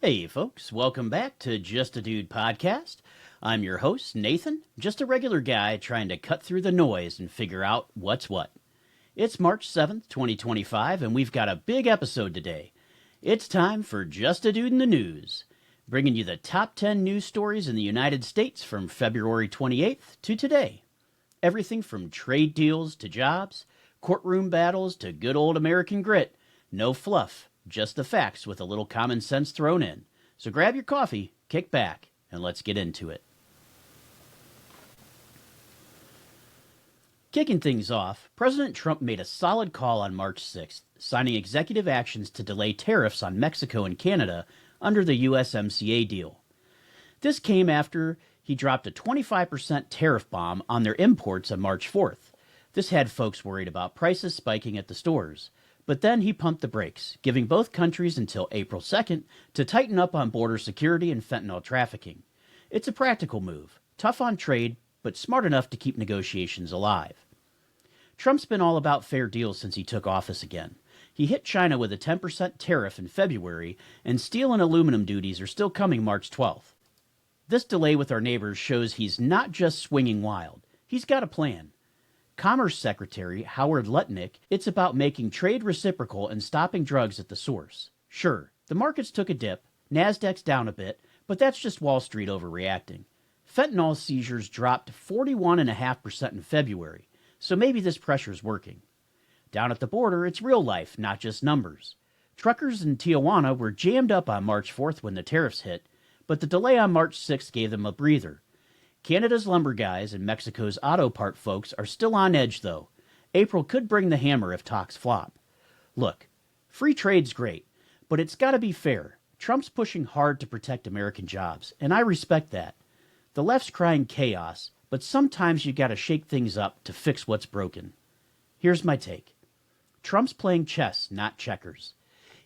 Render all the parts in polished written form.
Hey folks, welcome back to Just a Dude podcast. I'm your host, Nathan, just a regular guy trying to cut through the noise and figure out what's what. It's March 7th, 2025, and we've got a big episode today. It's time for Just a Dude in the News, bringing you the top 10 news stories in the United States from February 28th to today. Everything from trade deals to jobs, courtroom battles to good old American grit. No fluff, just the facts with a little common sense thrown in. So grab your coffee, kick back, and let's get into it. Kicking things off, President Trump made a solid call on March 6th, signing executive actions to delay tariffs on Mexico and Canada under the USMCA deal. This came after he dropped a 25% tariff bomb on their imports on March 4th. This had folks worried about prices spiking at the stores. But then he pumped the brakes, giving both countries until April 2nd to tighten up on border security and fentanyl trafficking. It's a practical move, tough on trade, but smart enough to keep negotiations alive. Trump's been all about fair deals since he took office again. He hit China with a 10% tariff in February, and steel and aluminum duties are still coming March 12th. This delay with our neighbors shows he's not just swinging wild. He's got a plan. Commerce Secretary Howard Lutnick, it's about making trade reciprocal and stopping drugs at the source. Sure, the markets took a dip, Nasdaq's down a bit, but that's just Wall Street overreacting. Fentanyl seizures dropped 41.5% in February, so maybe this pressure's working. Down at the border, it's real life, not just numbers. Truckers in Tijuana were jammed up on March 4th when the tariffs hit, but the delay on March 6th gave them a breather. Canada's lumber guys and Mexico's auto part folks are still on edge, though. April could bring the hammer if talks flop. Look, free trade's great, but it's got to be fair. Trump's pushing hard to protect American jobs, and I respect that. The left's crying chaos, but sometimes you got to shake things up to fix what's broken. Here's my take. Trump's playing chess, not checkers.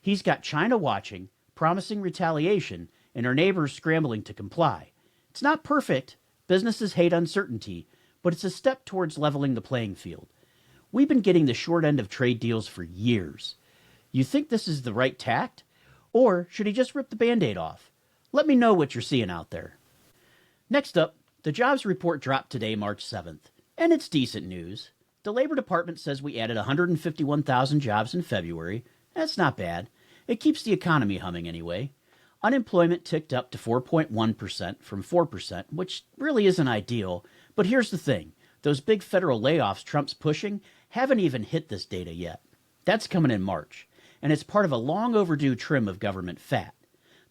He's got China watching, promising retaliation, and our neighbors scrambling to comply. It's not perfect. Businesses hate uncertainty, but it's a step towards leveling the playing field. We've been getting the short end of trade deals for years. You think this is the right tact? Or should he just rip the Band-Aid off? Let me know what you're seeing out there. Next up, the jobs report dropped today, March 7th, and it's decent news. The Labor Department says we added 151,000 jobs in February. That's not bad. It keeps the economy humming anyway. Unemployment ticked up to 4.1% from 4%, which really isn't ideal. But here's the thing. Those big federal layoffs Trump's pushing haven't even hit this data yet. That's coming in March, and it's part of a long overdue trim of government fat.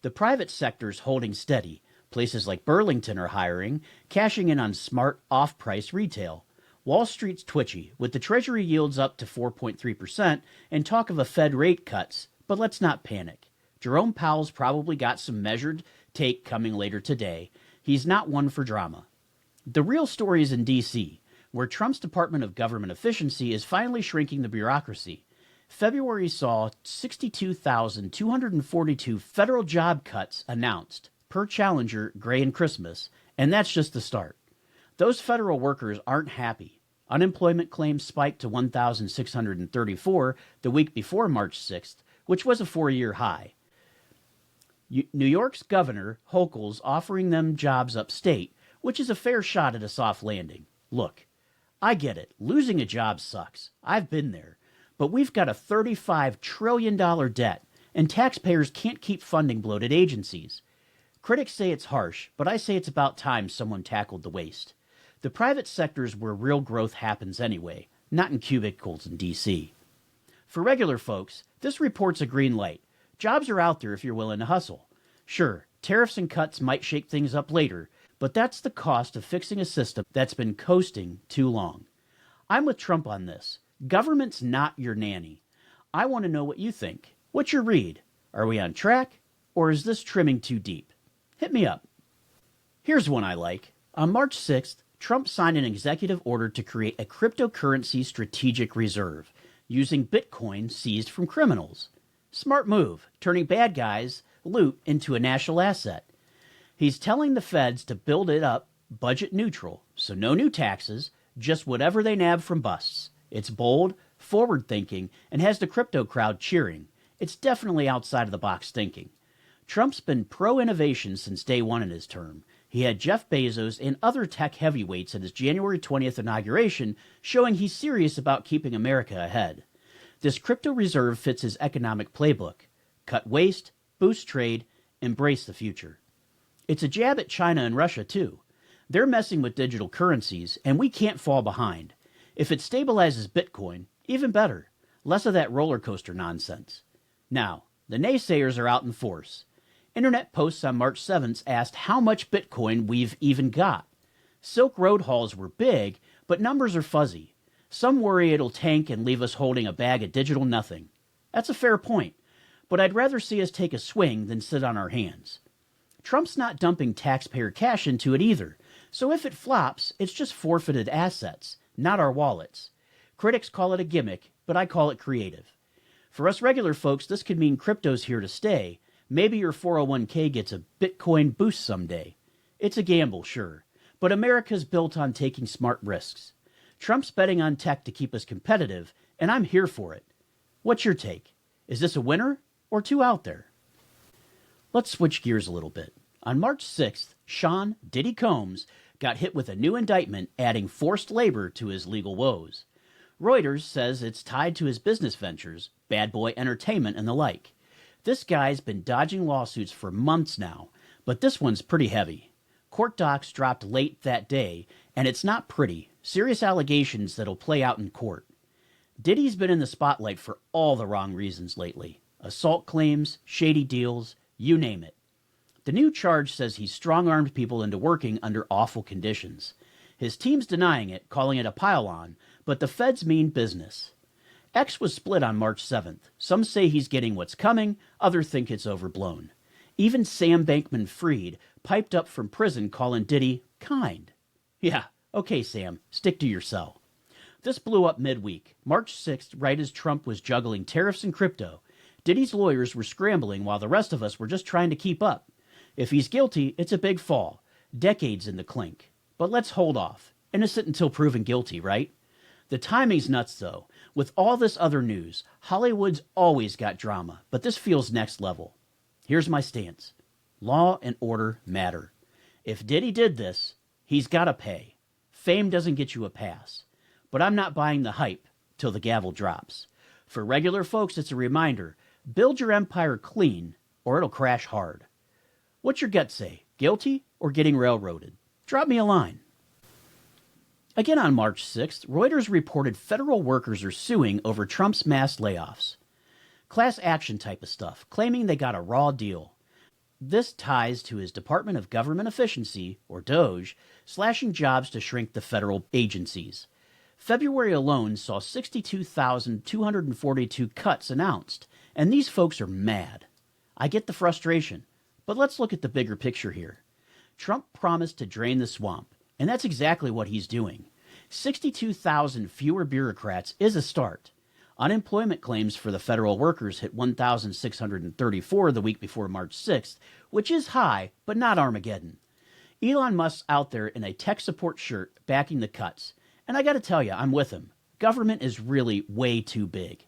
The private sector's holding steady. Places like Burlington are hiring, cashing in on smart, off-price retail. Wall Street's twitchy, with the Treasury yields up to 4.3% and talk of a Fed rate cuts, but let's not panic. Jerome Powell's probably got some measured take coming later today. He's not one for drama. The real story is in D.C., where Trump's Department of Government Efficiency is finally shrinking the bureaucracy. February saw 62,242 federal job cuts announced, per Challenger, Gray, and Christmas, and that's just the start. Those federal workers aren't happy. Unemployment claims spiked to 1,634 the week before March 6th, which was a 4-year high. New York's Governor Hochul's offering them jobs upstate, which is a fair shot at a soft landing. Look, I get it. Losing a job sucks. I've been there. But we've got a $35 trillion debt, and taxpayers can't keep funding bloated agencies. Critics say it's harsh, but I say it's about time someone tackled the waste. The private sector's where real growth happens anyway, not in cubicles in D.C. For regular folks, this report's a green light. Jobs are out there if you're willing to hustle. Sure, tariffs and cuts might shake things up later, but that's the cost of fixing a system that's been coasting too long. I'm with Trump on this. Government's not your nanny. I want to know what you think. What's your read? Are we on track, or is this trimming too deep? Hit me up. Here's one I like. On March 6th, Trump signed an executive order to create a cryptocurrency strategic reserve using Bitcoin seized from criminals. Smart move, turning bad guys' loot into a national asset. He's telling the feds to build it up budget neutral, so no new taxes, just whatever they nab from busts. It's bold, forward-thinking, and has the crypto crowd cheering. It's definitely outside of the box thinking. Trump's been pro-innovation since day one in his term. He had Jeff Bezos and other tech heavyweights at his January 20th inauguration, showing he's serious about keeping America ahead. This crypto reserve fits his economic playbook. Cut waste, boost trade, embrace the future. It's a jab at China and Russia, too. They're messing with digital currencies, and we can't fall behind. If it stabilizes Bitcoin, even better. Less of that roller coaster nonsense. Now, the naysayers are out in force. Internet posts on March 7th asked how much Bitcoin we've even got. Silk Road hauls were big, but numbers are fuzzy. Some worry it'll tank and leave us holding a bag of digital nothing. That's a fair point, but I'd rather see us take a swing than sit on our hands. Trump's not dumping taxpayer cash into it either, so if it flops, it's just forfeited assets, not our wallets. Critics call it a gimmick, but I call it creative. For us regular folks, this could mean crypto's here to stay. Maybe your 401k gets a Bitcoin boost someday. It's a gamble, sure, but America's built on taking smart risks. Trump's betting on tech to keep us competitive, and I'm here for it. What's your take? Is this a winner or too out there? Let's switch gears a little bit. On March 6th, Sean Diddy Combs got hit with a new indictment adding forced labor to his legal woes. Reuters says it's tied to his business ventures, Bad Boy Entertainment and the like. This guy's been dodging lawsuits for months now, but this one's pretty heavy. Court docs dropped late that day, and it's not pretty. Serious allegations that'll play out in court. Diddy's been in the spotlight for all the wrong reasons lately. Assault claims, shady deals, you name it. The new charge says he's strong-armed people into working under awful conditions. His team's denying it, calling it a pile-on, but the feds mean business. X was split on March 7th. Some say he's getting what's coming, others think it's overblown. Even Sam Bankman-Fried piped up from prison calling Diddy kind. Yeah, okay, Sam, stick to your cell. This blew up midweek, March 6th, right as Trump was juggling tariffs and crypto. Diddy's lawyers were scrambling while the rest of us were just trying to keep up. If he's guilty, it's a big fall. Decades in the clink. But let's hold off. Innocent until proven guilty, right? The timing's nuts, though. With all this other news, Hollywood's always got drama, but this feels next level. Here's my stance. Law and order matter. If Diddy did this, he's got to pay. Fame doesn't get you a pass. But I'm not buying the hype till the gavel drops. For regular folks, it's a reminder. Build your empire clean, or it'll crash hard. What's your gut say? Guilty or getting railroaded? Drop me a line. Again on March 6th, Reuters reported federal workers are suing over Trump's mass layoffs. Class action type of stuff, claiming they got a raw deal. This ties to his Department of Government Efficiency, or DOGE, slashing jobs to shrink the federal agencies. February alone saw 62,242 cuts announced, and these folks are mad. I get the frustration, but let's look at the bigger picture here. Trump promised to drain the swamp, and that's exactly what he's doing. 62,000 fewer bureaucrats is a start. Unemployment claims for the federal workers hit 1,634 the week before March 6th, which is high, but not Armageddon. Elon Musk's out there in a tech support shirt backing the cuts. And I got to tell you, I'm with him. Government is really way too big.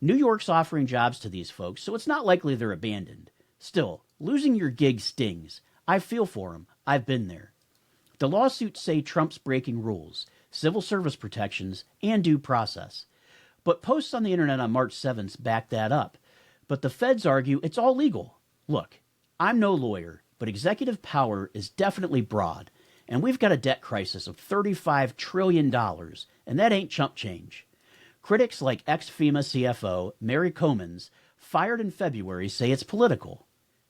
New York's offering jobs to these folks, so it's not likely they're abandoned. Still, losing your gig stings. I feel for him. I've been there. The lawsuits say Trump's breaking rules, civil service protections, and due process. But posts on the internet on March 7th back that up. But the feds argue it's all legal. Look, I'm no lawyer, but executive power is definitely broad. And we've got a debt crisis of $35 trillion, and that ain't chump change. Critics like ex-FEMA CFO Mary Comins, fired in February, say it's political.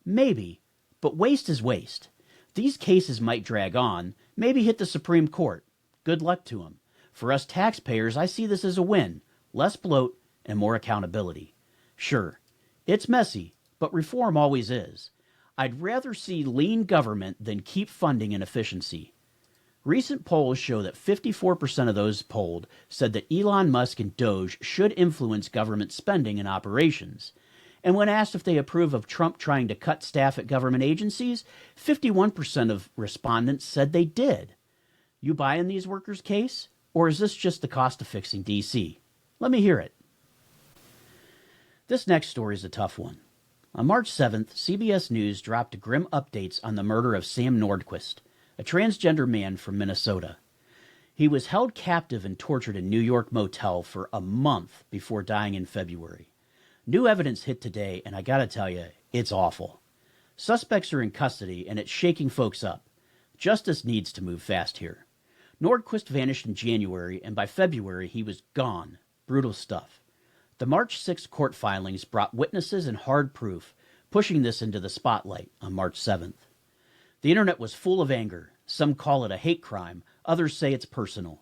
Maybe, but waste is waste. These cases might drag on, maybe hit the Supreme Court. Good luck to them. For us taxpayers, I see this as a win. Less bloat and more accountability. Sure, it's messy, but reform always is. I'd rather see lean government than keep funding inefficiency. Recent polls show that 54% of those polled said that Elon Musk and Doge should influence government spending and operations. And when asked if they approve of Trump trying to cut staff at government agencies, 51% of respondents said they did. You buying these workers' case? Or is this just the cost of fixing D.C.? Let me hear it. This next story is a tough one. On March 7th, CBS News dropped grim updates on the murder of Sam Nordquist, a transgender man from Minnesota. He was held captive and tortured in New York motel for a month before dying in February. New evidence hit today, and I gotta tell you, it's awful. Suspects are in custody, and it's shaking folks up. Justice needs to move fast here. Nordquist vanished in January, and by February he was gone. Brutal stuff. The March 6 court filings brought witnesses and hard proof, pushing this into the spotlight on March 7th. The internet was full of anger. Some call it a hate crime. Others say it's personal.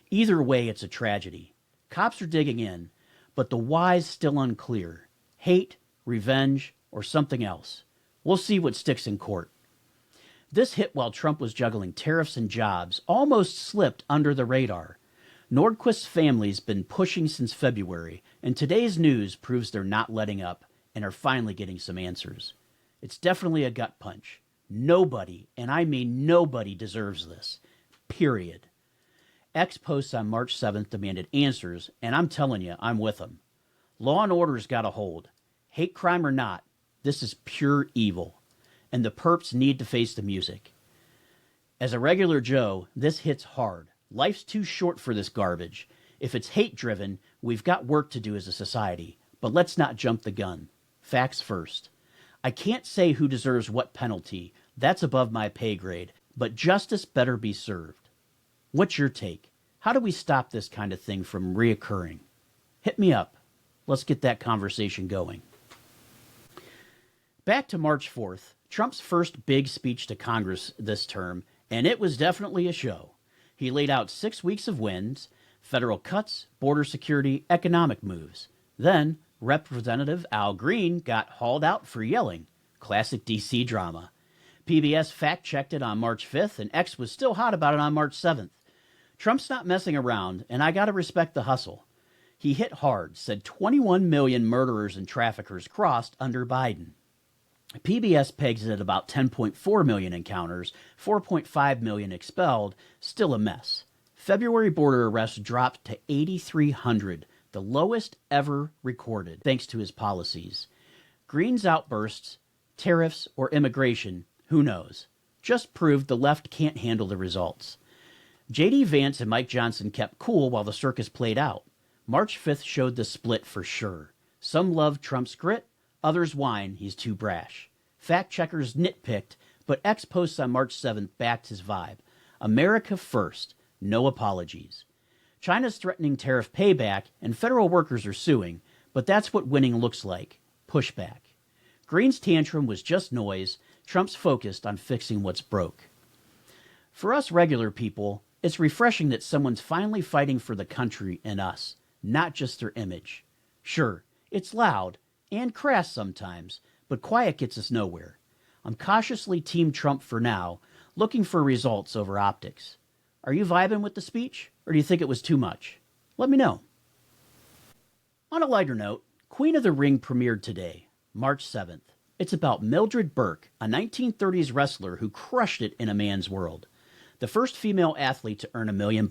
Either way, it's a tragedy. Cops are digging in, but the why's still unclear. Hate, revenge, or something else. We'll see what sticks in court. This hit while Trump was juggling tariffs and jobs, almost slipped under the radar. Nordquist's family's been pushing since February, and today's news proves they're not letting up and are finally getting some answers. It's definitely a gut punch. Nobody, and I mean nobody, deserves this. Period. X posts on March 7th demanded answers, and I'm telling you, I'm with them. Law and order's got a hold. Hate crime or not, this is pure evil, and the perps need to face the music. As a regular Joe, this hits hard. Life's too short for this garbage. If it's hate-driven, we've got work to do as a society, but let's not jump the gun. Facts first. I can't say who deserves what penalty. That's above my pay grade, but justice better be served. What's your take? How do we stop this kind of thing from reoccurring? Hit me up. Let's get that conversation going. Back to March 4th, Trump's first big speech to Congress this term, and it was definitely a show. He laid out 6 weeks of wins, federal cuts, border security, economic moves. Then, Representative Al Green got hauled out for yelling. Classic D.C. drama. PBS fact-checked it on March 5th, and X was still hot about it on March 7th. Trump's not messing around, and I gotta respect the hustle. He hit hard, said 21 million murderers and traffickers crossed under Biden. PBS pegs it at about 10.4 million encounters, 4.5 million expelled, still a mess. February border arrests dropped to 8,300, the lowest ever recorded, thanks to his policies. Green's outbursts, tariffs, or immigration, who knows, just proved the left can't handle the results. J.D. Vance and Mike Johnson kept cool while the circus played out. March 5th showed the split for sure. Some loved Trump's grit, others whine he's too brash. Fact-checkers nitpicked, but X posts on March 7th backed his vibe. America first, no apologies. China's threatening tariff payback, and federal workers are suing, but that's what winning looks like, pushback. Green's tantrum was just noise. Trump's focused on fixing what's broke. For us regular people, it's refreshing that someone's finally fighting for the country and us, not just their image. Sure, it's loud and crass sometimes, but quiet gets us nowhere. I'm cautiously Team Trump for now, looking for results over optics. Are you vibing with the speech, or do you think it was too much? Let me know. On a lighter note, Queen of the Ring premiered today, March 7th. It's about Mildred Burke, a 1930s wrestler who crushed it in a man's world. The first female athlete to earn $1 million.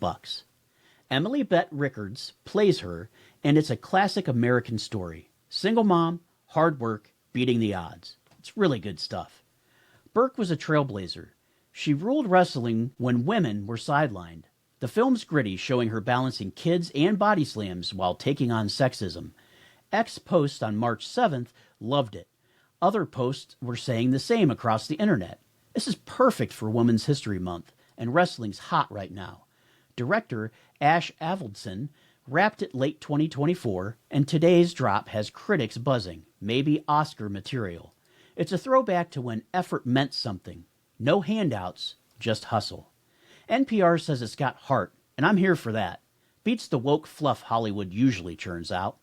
Emily Bett Rickards plays her, and it's a classic American story. Single mom, hard work, beating the odds. It's really good stuff. Burke was a trailblazer. She ruled wrestling when women were sidelined. The film's gritty, showing her balancing kids and body slams while taking on sexism. X posts on March 7th loved it. Other posts were saying the same across the internet. This is perfect for Women's History Month, and wrestling's hot right now. Director Ash Avildsen wrapped it late 2024, and today's drop has critics buzzing, maybe Oscar material. It's a throwback to when effort meant something. No handouts, just hustle. NPR says it's got heart, and I'm here for that. Beats the woke fluff Hollywood usually churns out.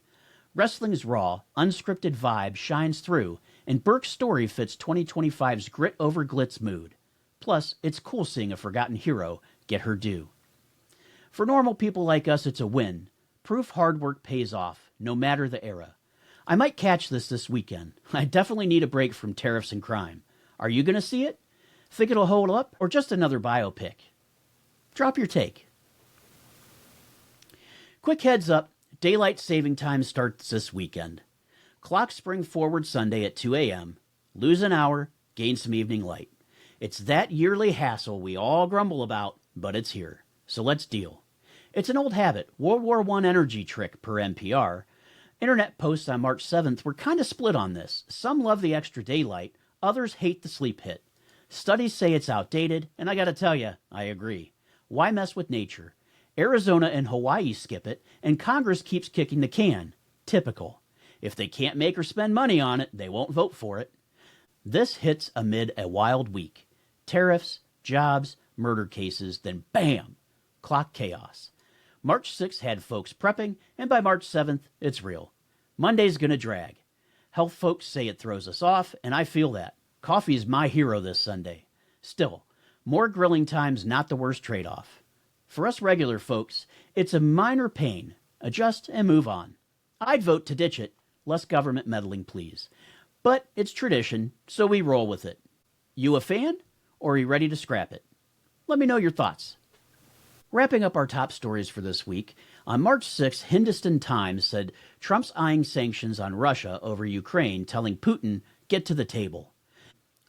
Wrestling's raw, unscripted vibe shines through, and Burke's story fits 2025's grit over glitz mood. Plus, it's cool seeing a forgotten hero get her due. For normal people like us, it's a win. Proof hard work pays off, no matter the era. I might catch this weekend. I definitely need a break from tariffs and crime. Are you going to see it? Think it'll hold up, or just another biopic? Drop your take. Quick heads up, daylight saving time starts this weekend. Clock spring forward Sunday at 2 a.m., lose an hour, gain some evening light. It's that yearly hassle we all grumble about, but it's here. So let's deal. It's an old habit, World War I energy trick per NPR. Internet posts on March 7th were kind of split on this. Some love the extra daylight, others hate the sleep hit. Studies say it's outdated, and I gotta tell you, I agree. Why mess with nature? Arizona and Hawaii skip it, and Congress keeps kicking the can. Typical. If they can't make or spend money on it, they won't vote for it. This hits amid a wild week. Tariffs, jobs, murder cases, then bam! Clock chaos. March 6th had folks prepping, and by March 7th, it's real. Monday's gonna drag. Health folks say it throws us off, and I feel that. Coffee is my hero this Sunday. Still, more grilling time's not the worst trade-off. For us regular folks, it's a minor pain. Adjust and move on. I'd vote to ditch it. Less government meddling, please. But it's tradition, so we roll with it. You a fan, or are you ready to scrap it? Let me know your thoughts. Wrapping up our top stories for this week, on March 6th, Hindustan Times said Trump's eyeing sanctions on Russia over Ukraine, telling Putin, get to the table.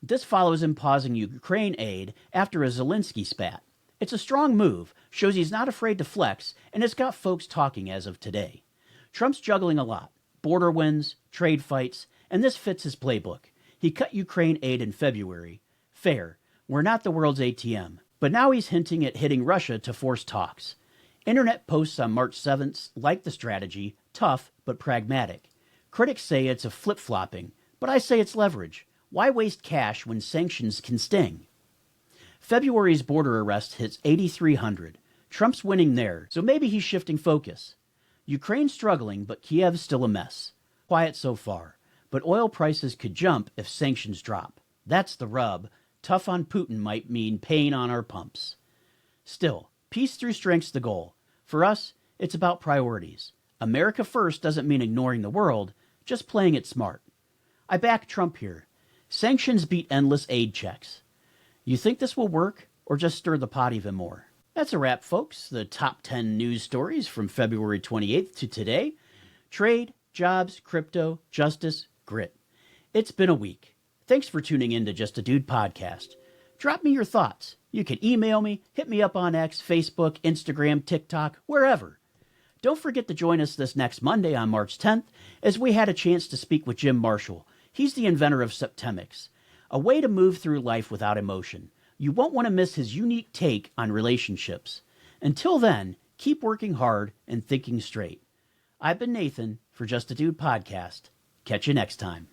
This follows him pausing Ukraine aid after a Zelensky spat. It's a strong move, shows he's not afraid to flex, and it's got folks talking as of today. Trump's juggling a lot. Border wins, trade fights, and this fits his playbook. He cut Ukraine aid in February. Fair. We're not the world's ATM. But now he's hinting at hitting Russia to force talks. Internet posts on March 7th like the strategy, tough but pragmatic. Critics say it's a flip-flopping, but I say it's leverage. Why waste cash when sanctions can sting? February's border arrest hits 8,300. Trump's winning there, so maybe he's shifting focus. Ukraine's struggling, but Kiev's still a mess. Quiet so far, but oil prices could jump if sanctions drop. That's the rub. Tough on Putin might mean pain on our pumps. Still, peace through strength's the goal. For us, it's about priorities. America first doesn't mean ignoring the world, just playing it smart. I back Trump here. Sanctions beat endless aid checks. You think this will work, or just stir the pot even more? That's a wrap, folks. The top 10 news stories from February 28th to today. Trade, jobs, crypto, justice, grit. It's been a week. Thanks for tuning in to Just a Dude podcast. Drop me your thoughts. You can email me, hit me up on X, Facebook, Instagram, TikTok, wherever. Don't forget to join us this next Monday on March 10th as we had a chance to speak with Jim Marshall. He's the inventor of Septemics, a way to move through life without emotion. You won't want to miss his unique take on relationships. Until then, keep working hard and thinking straight. I've been Nathan for Just a Dude podcast. Catch you next time.